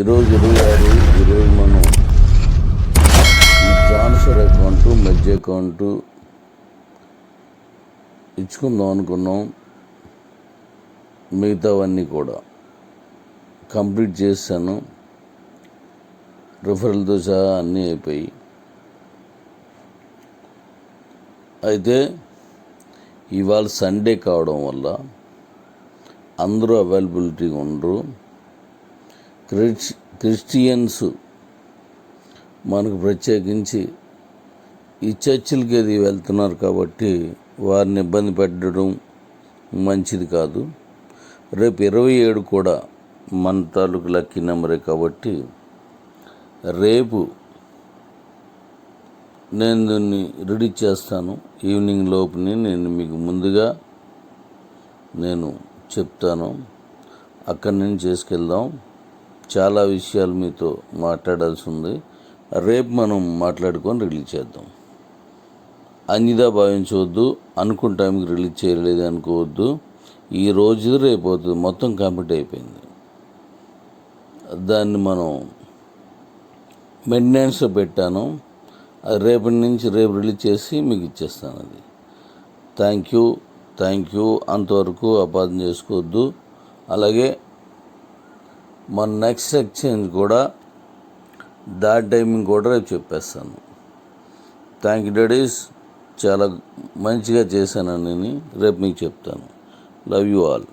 ఈరోజు 26. ఈరోజు మనం ఈ ట్రాన్స్ఫర్ అకౌంటు మెర్జ్ అకౌంటు ఇచ్చుకుందాం అనుకున్నాం. మిగతావన్నీ కూడా కంప్లీట్ చేశాను. రిఫరల్తో సహా అన్నీ అయిపోయి, అయితే ఇవాళ సండే కావడం వల్ల అందరూ అవైలబిలిటీగా ఉండరు. క్రిస్టియన్స్ మనకు ప్రత్యేకించి ఈ చర్చిలకి అది వెళ్తున్నారు కాబట్టి వారిని ఇబ్బంది పెట్టడం మంచిది కాదు. రేపు 27 కూడా మన తాలూకు లక్కీ నెంబరే కాబట్టి రేపు నేను దీన్ని రెడీ చేస్తాను. ఈవినింగ్ లోపుని నేను మీకు ముందుగా నేను చెప్తాను. అక్కడి నుంచి చేసుకెళ్దాం. చాలా విషయాలు మీతో మాట్లాడాల్సి ఉంది. రేపు మనం మాట్లాడుకొని రిలీజ్ చేద్దాం. అన్నిదా భావించవద్దు. అనుకున్న టైంకి రిలీజ్ చేయలేదు అనుకోవద్దు. ఈ రోజు రేపు అవుతుంది. మొత్తం కంప్లీట్ అయిపోయింది. దాన్ని మనం మెయింటెనెన్స్లో పెట్టాను. అది రేపటి నుంచి రేపు రిలీజ్ చేసి మీకు ఇచ్చేస్తాను. అది థ్యాంక్ యూ. అంతవరకు అపార్థం చేసుకోవద్దు. అలాగే మన నెక్స్ట్ ఎక్స్చేంజ్ కూడా దాట్ టైమింగ్ కూడా రేపు చెప్పేస్తాను. Thank you daddy's. చాలా మంచిగా చేశాను. నేను రేపు మీకు చెప్తాను. Love you all.